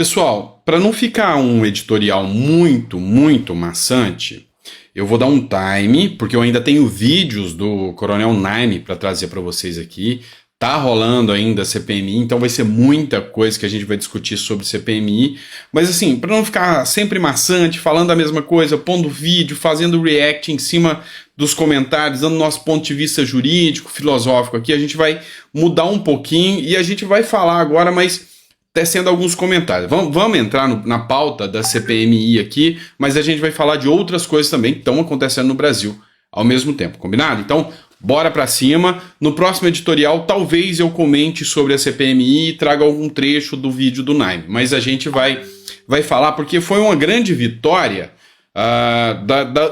Pessoal, para não ficar um editorial muito maçante, eu vou dar um time, porque eu ainda tenho vídeos do Coronel Naime para trazer para vocês aqui. Tá rolando ainda a CPMI, então vai ser muita coisa que a gente vai discutir sobre CPMI. Mas assim, para não ficar sempre maçante, falando a mesma coisa, pondo vídeo, fazendo react em cima dos comentários, dando nosso ponto de vista jurídico, filosófico aqui, a gente vai mudar um pouquinho e a gente vai falar agora, mas tecendo alguns comentários. Vamos entrar na pauta da CPMI aqui, mas a gente vai falar de outras coisas também que estão acontecendo no Brasil ao mesmo tempo, combinado? Então, bora pra cima. No próximo editorial, talvez eu comente sobre a CPMI e traga algum trecho do vídeo do Naime, mas a gente vai falar porque foi uma grande vitória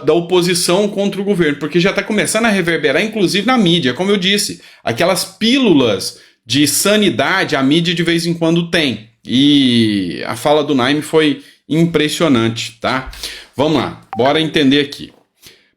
da oposição contra o governo, porque já está começando a reverberar, inclusive na mídia, como eu disse, aquelas pílulas de sanidade a mídia de vez em quando tem, e a fala do Naime foi impressionante, tá? Vamos lá, bora entender aqui.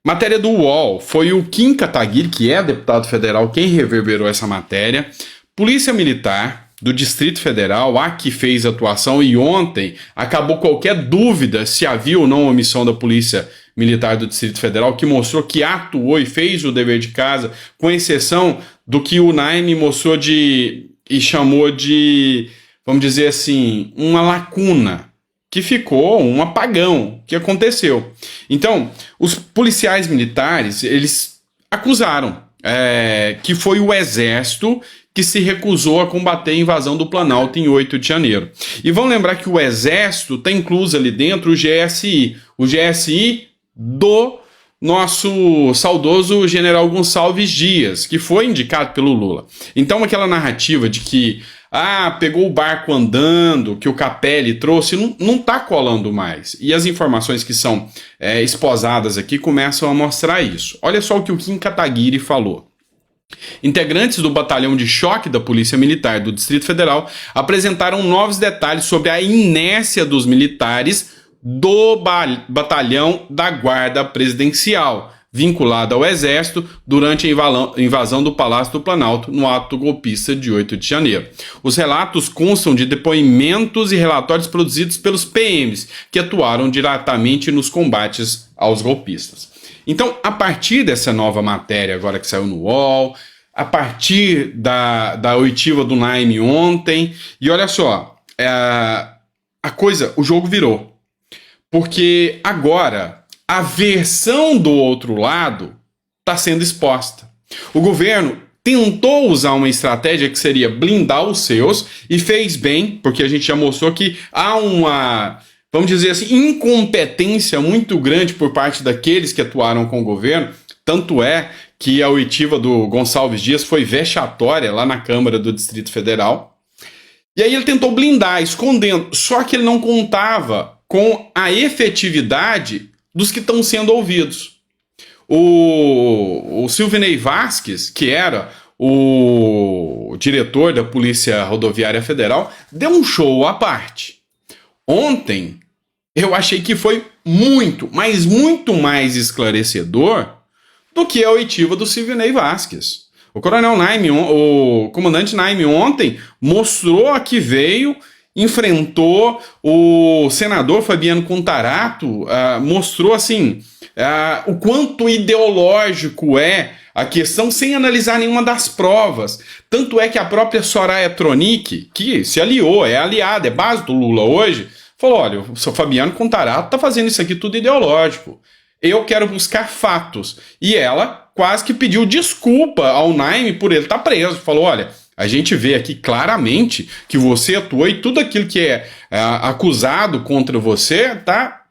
Matéria do UOL, foi o Kim Kataguiri, que é deputado federal, quem reverberou essa matéria. Polícia Militar do Distrito Federal, a que fez a atuação, e ontem acabou qualquer dúvida se havia ou não omissão da Polícia Militar do Distrito Federal, que mostrou que atuou e fez o dever de casa, com exceção do que o Naime mostrou e chamou de, vamos dizer assim, uma lacuna, que ficou um apagão que aconteceu. Então, os policiais militares, eles acusaram que foi o Exército que se recusou a combater a invasão do Planalto em 8 de janeiro. E vamos lembrar que o Exército está incluso ali dentro o GSI do nosso saudoso general Gonçalves Dias, que foi indicado pelo Lula. Então aquela narrativa de que pegou o barco andando, que o Capelli trouxe, não está colando mais. E as informações que são esposadas aqui começam a mostrar isso. Olha só o que o Kim Kataguiri falou. Integrantes do batalhão de choque da Polícia Militar do Distrito Federal apresentaram novos detalhes sobre a inércia dos militares do batalhão da Guarda Presidencial, vinculado ao Exército, durante a invasão do Palácio do Planalto no ato golpista de 8 de janeiro. Os relatos constam de depoimentos e relatórios produzidos pelos PMs, que atuaram diretamente nos combates aos golpistas. Então, a partir dessa nova matéria agora que saiu no UOL, a partir da oitiva do Naime ontem, e olha só, o jogo virou. Porque agora a versão do outro lado está sendo exposta. O governo tentou usar uma estratégia que seria blindar os seus e fez bem, porque a gente já mostrou que há uma, vamos dizer assim, incompetência muito grande por parte daqueles que atuaram com o governo. Tanto é que a oitiva do Gonçalves Dias foi vexatória lá na Câmara do Distrito Federal. E aí ele tentou blindar, escondendo, só que ele não contava com a efetividade dos que estão sendo ouvidos. O Silvinei Vasquez, que era o diretor da Polícia Rodoviária Federal, deu um show à parte. Ontem, eu achei que foi muito mais esclarecedor do que a oitiva do Silvinei Vasquez. O coronel Naime, o comandante Naime ontem mostrou a que veio, enfrentou o senador Fabiano Contarato, mostrou assim o quanto ideológico é a questão sem analisar nenhuma das provas. Tanto é que a própria Soraya Tronic, que se aliou, é aliada, é base do Lula hoje, falou: olha, o seu Fabiano Contarato está fazendo isso aqui tudo ideológico. Eu quero buscar fatos. E ela quase que pediu desculpa ao Naime por ele estar preso. Falou: olha, a gente vê aqui claramente que você atuou e tudo aquilo que é acusado contra você tá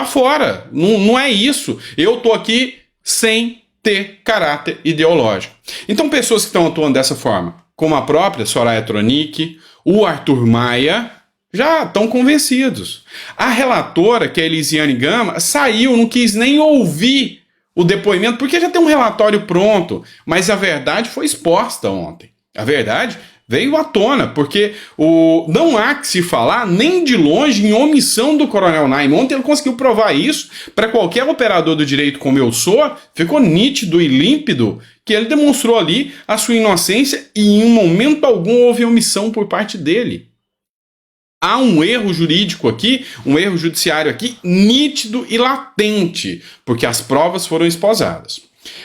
fora. Não é isso. Eu tô aqui sem ter caráter ideológico. Então, pessoas que estão atuando dessa forma, como a própria Soraya Tronic, o Arthur Maia, já estão convencidos. A relatora, que é a Elisiane Gama, saiu, não quis nem ouvir o depoimento, porque já tem um relatório pronto, mas a verdade foi exposta ontem. A verdade veio à tona, porque não há que se falar nem de longe em omissão do coronel Naime. Ontem ele conseguiu provar isso para qualquer operador do direito como eu sou, ficou nítido e límpido que ele demonstrou ali a sua inocência e em momento algum houve omissão por parte dele. há um erro jurídico aqui, um erro judiciário aqui, nítido e latente, porque as provas foram esposadas.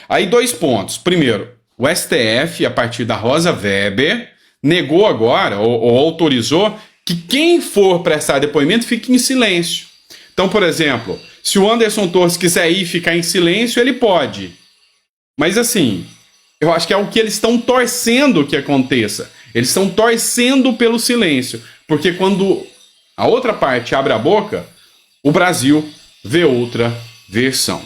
Aí 2 pontos. Primeiro, o STF, a partir da Rosa Weber, negou agora, ou autorizou, que quem for prestar depoimento fique em silêncio. Então, por exemplo, se o Anderson Torres quiser ir ficar em silêncio, ele pode. Mas assim, eu acho que é o que eles estão torcendo que aconteça. Eles estão torcendo pelo silêncio. Porque quando a outra parte abre a boca, o Brasil vê outra versão.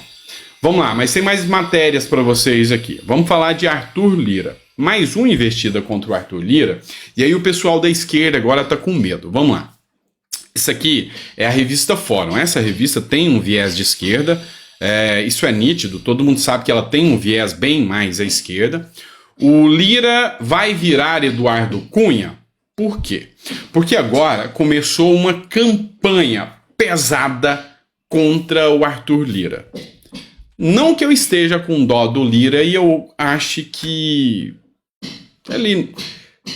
Vamos lá, mas tem mais matérias para vocês aqui. Vamos falar de Arthur Lira. Mais uma investida contra o Arthur Lira. E aí o pessoal da esquerda agora está com medo. Vamos lá. Isso aqui é a revista Fórum. Essa revista tem um viés de esquerda. Isso é nítido. Todo mundo sabe que ela tem um viés bem mais à esquerda. O Lira vai virar Eduardo Cunha. Por quê? Porque agora começou uma campanha pesada contra o Arthur Lira. Não que eu esteja com dó do Lira e eu ache que ele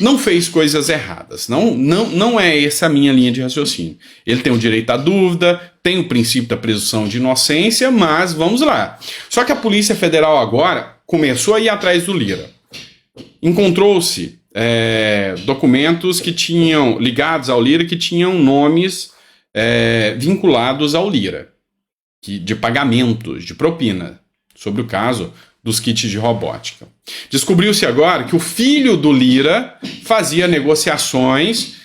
não fez coisas erradas. Não é essa a minha linha de raciocínio. Ele tem o direito à dúvida, tem o princípio da presunção de inocência, mas vamos lá. Só que a Polícia Federal agora começou a ir atrás do Lira. Encontrou-se documentos que tinham ligados ao Lira, que tinham nomes vinculados ao Lira, de pagamentos, de propina, sobre o caso dos kits de robótica. Descobriu-se agora que o filho do Lira fazia negociações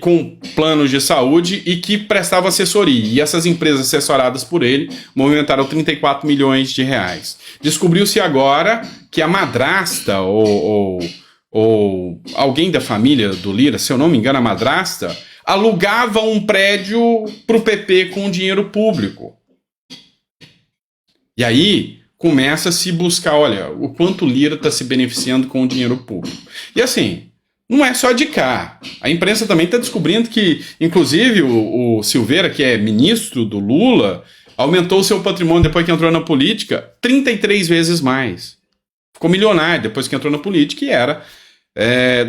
com planos de saúde e que prestava assessoria. E essas empresas assessoradas por ele movimentaram 34 milhões de reais. Descobriu-se agora que a madrasta ou alguém da família do Lira, se eu não me engano, a madrasta, alugava um prédio para o PP com dinheiro público. E aí começa a se buscar, olha, o quanto o Lira está se beneficiando com o dinheiro público. E assim, não é só de cá. A imprensa também está descobrindo que, inclusive, o Silveira, que é ministro do Lula, aumentou o seu patrimônio depois que entrou na política 33 vezes mais. Ficou milionário depois que entrou na política e era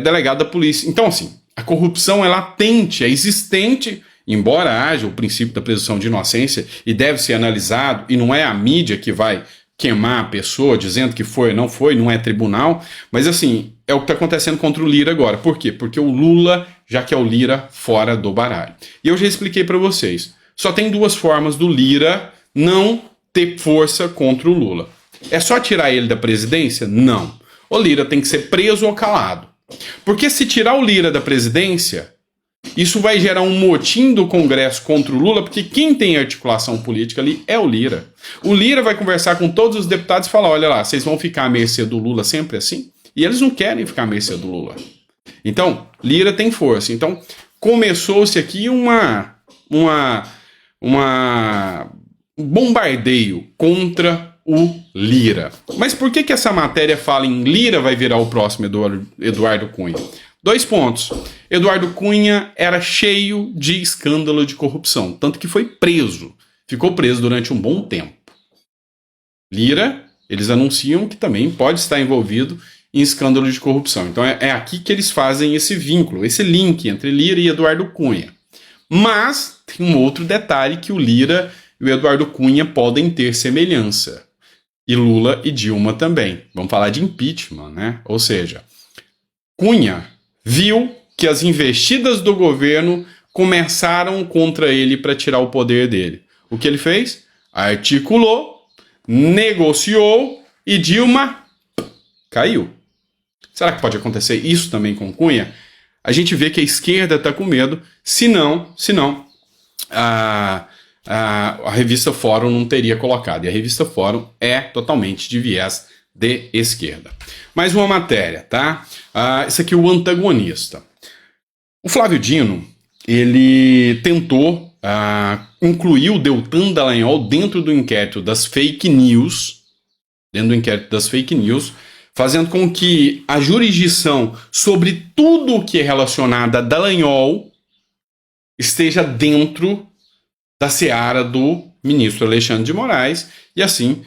delegado da polícia. Então, assim, a corrupção é latente, é existente, embora haja o princípio da presunção de inocência e deve ser analisado, e não é a mídia que vai queimar a pessoa dizendo que foi ou não foi, não é tribunal, mas assim, é o que está acontecendo contra o Lira agora. Por quê? Porque o Lula já quer o Lira fora do baralho. E eu já expliquei para vocês, só tem 2 formas do Lira não ter força contra o Lula. É só tirar ele da presidência? Não. O Lira tem que ser preso ou calado. Porque se tirar o Lira da presidência, isso vai gerar um motim do Congresso contra o Lula, porque quem tem articulação política ali é o Lira. O Lira vai conversar com todos os deputados e falar, olha lá, vocês vão ficar à mercê do Lula sempre assim? E eles não querem ficar à mercê do Lula. Então, Lira tem força. Então, começou-se aqui um bombardeio contra o Lira. Mas por que essa matéria fala em Lira vai virar o próximo Eduardo Cunha? 2 pontos. Eduardo Cunha era cheio de escândalo de corrupção, tanto que foi preso. Ficou preso durante um bom tempo. Lira, eles anunciam que também pode estar envolvido em escândalo de corrupção. Então é aqui que eles fazem esse vínculo, esse link entre Lira e Eduardo Cunha. Mas tem um outro detalhe que o Lira e o Eduardo Cunha podem ter semelhança. E Lula e Dilma também. Vamos falar de impeachment, né? Ou seja, Cunha viu que as investidas do governo começaram contra ele para tirar o poder dele. O que ele fez? Articulou, negociou e Dilma caiu. Será que pode acontecer isso também com Cunha? A gente vê que a esquerda está com medo, senão a revista Fórum não teria colocado. E a revista Fórum é totalmente de viés de esquerda. Mais uma matéria, tá? Esse aqui é o antagonista. O Flávio Dino, ele tentou incluir o Deltan Dallagnol dentro do inquérito das fake news, fazendo com que a jurisdição sobre tudo o que é relacionado a Dallagnol esteja dentro da seara do ministro Alexandre de Moraes e assim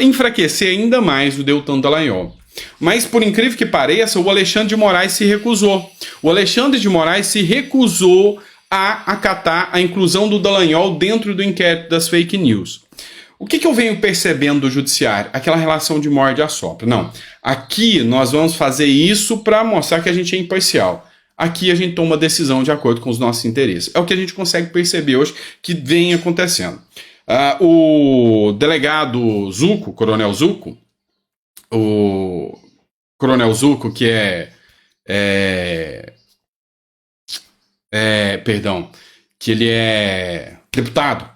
enfraquecer ainda mais o Deltan Dallagnol. Mas, por incrível que pareça, o Alexandre de Moraes se recusou. O Alexandre de Moraes se recusou a acatar a inclusão do Dallagnol dentro do inquérito das fake news. O que eu venho percebendo do judiciário? Aquela relação de morde e assopra. Não, aqui nós vamos fazer isso para mostrar que a gente é imparcial. Aqui a gente toma decisão de acordo com os nossos interesses. É o que a gente consegue perceber hoje que vem acontecendo. O delegado Zucco, Coronel Zucco, o Coronel Zucco, que que ele é deputado,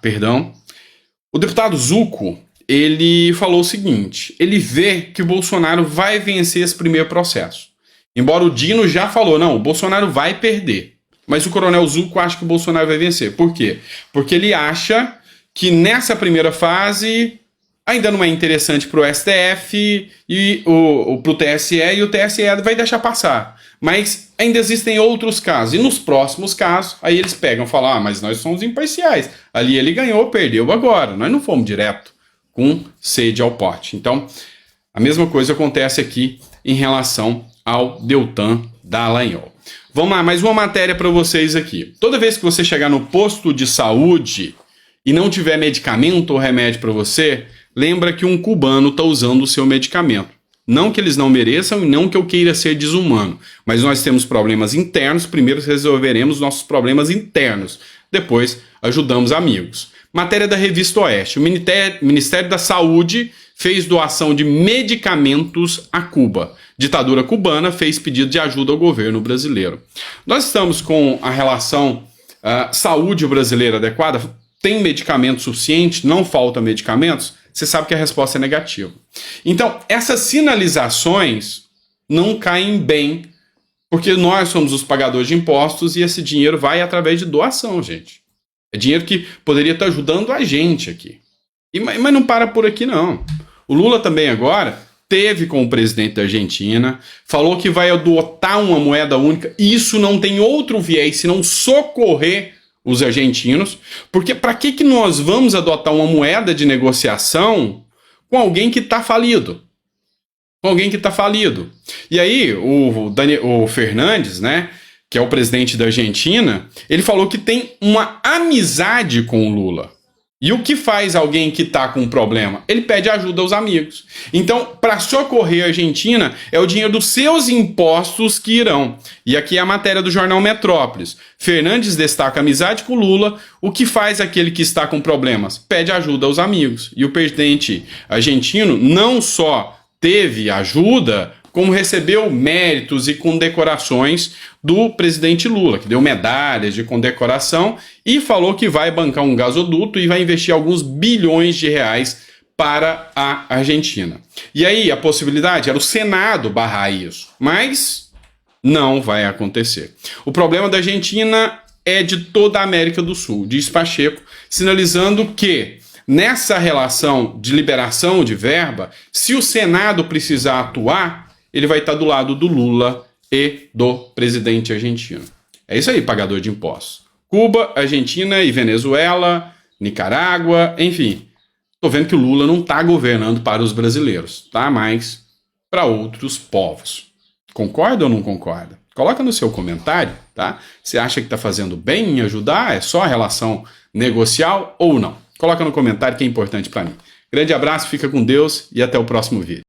o deputado Zucco, ele falou o seguinte, ele vê que o Bolsonaro vai vencer esse primeiro processo. Embora o Dino já falou, não, o Bolsonaro vai perder. Mas o Coronel Zucco acha que o Bolsonaro vai vencer. Por quê? Porque ele acha que nessa primeira fase ainda não é interessante para o STF e para o TSE, e o TSE vai deixar passar. Mas ainda existem outros casos. E nos próximos casos, aí eles pegam e falam, mas nós somos imparciais. Ali ele ganhou, perdeu agora. Nós não fomos direto com sede ao pote. Então, a mesma coisa acontece aqui em relação ao Deltan Dallagnol. Vamos lá, mais uma matéria para vocês aqui. Toda vez que você chegar no posto de saúde e não tiver medicamento ou remédio para você, lembra que um cubano está usando o seu medicamento. Não que eles não mereçam e não que eu queira ser desumano, mas nós temos problemas internos, primeiro resolveremos nossos problemas internos, depois ajudamos amigos. Matéria da Revista Oeste. O Ministério da Saúde fez doação de medicamentos a Cuba. Ditadura cubana fez pedido de ajuda ao governo brasileiro. Nós estamos com a relação saúde brasileira adequada? Tem medicamento suficiente? Não falta medicamentos? Você sabe que a resposta é negativa. Então, essas sinalizações não caem bem, porque nós somos os pagadores de impostos e esse dinheiro vai através de doação, gente. É dinheiro que poderia estar ajudando a gente aqui. Mas não para por aqui, não. O Lula também agora teve com o presidente da Argentina, falou que vai adotar uma moeda única. Isso não tem outro viés senão socorrer os argentinos, porque para que nós vamos adotar uma moeda de negociação com alguém que está falido? Com alguém que está falido. E aí, o Fernandes, né, que é o presidente da Argentina, ele falou que tem uma amizade com o Lula. E o que faz alguém que está com um problema? Ele pede ajuda aos amigos. Então, para socorrer a Argentina, é o dinheiro dos seus impostos que irão. E aqui é a matéria do jornal Metrópolis. Fernandes destaca amizade com Lula. O que faz aquele que está com problemas? Pede ajuda aos amigos. E o presidente argentino não só teve ajuda, como recebeu méritos e condecorações do presidente Lula, que deu medalhas de condecoração e falou que vai bancar um gasoduto e vai investir alguns bilhões de reais para a Argentina. E aí a possibilidade era o Senado barrar isso, mas não vai acontecer. O problema da Argentina é de toda a América do Sul, diz Pacheco, sinalizando que nessa relação de liberação de verba, se o Senado precisar atuar, ele vai estar do lado do Lula e do presidente argentino. É isso aí, pagador de impostos. Cuba, Argentina e Venezuela, Nicarágua, enfim. Estou vendo que o Lula não está governando para os brasileiros, tá? Mas para outros povos. Concorda ou não concorda? Coloca no seu comentário, tá? Você acha que está fazendo bem em ajudar? É só a relação negocial ou não? Coloca no comentário que é importante para mim. Grande abraço, fica com Deus e até o próximo vídeo.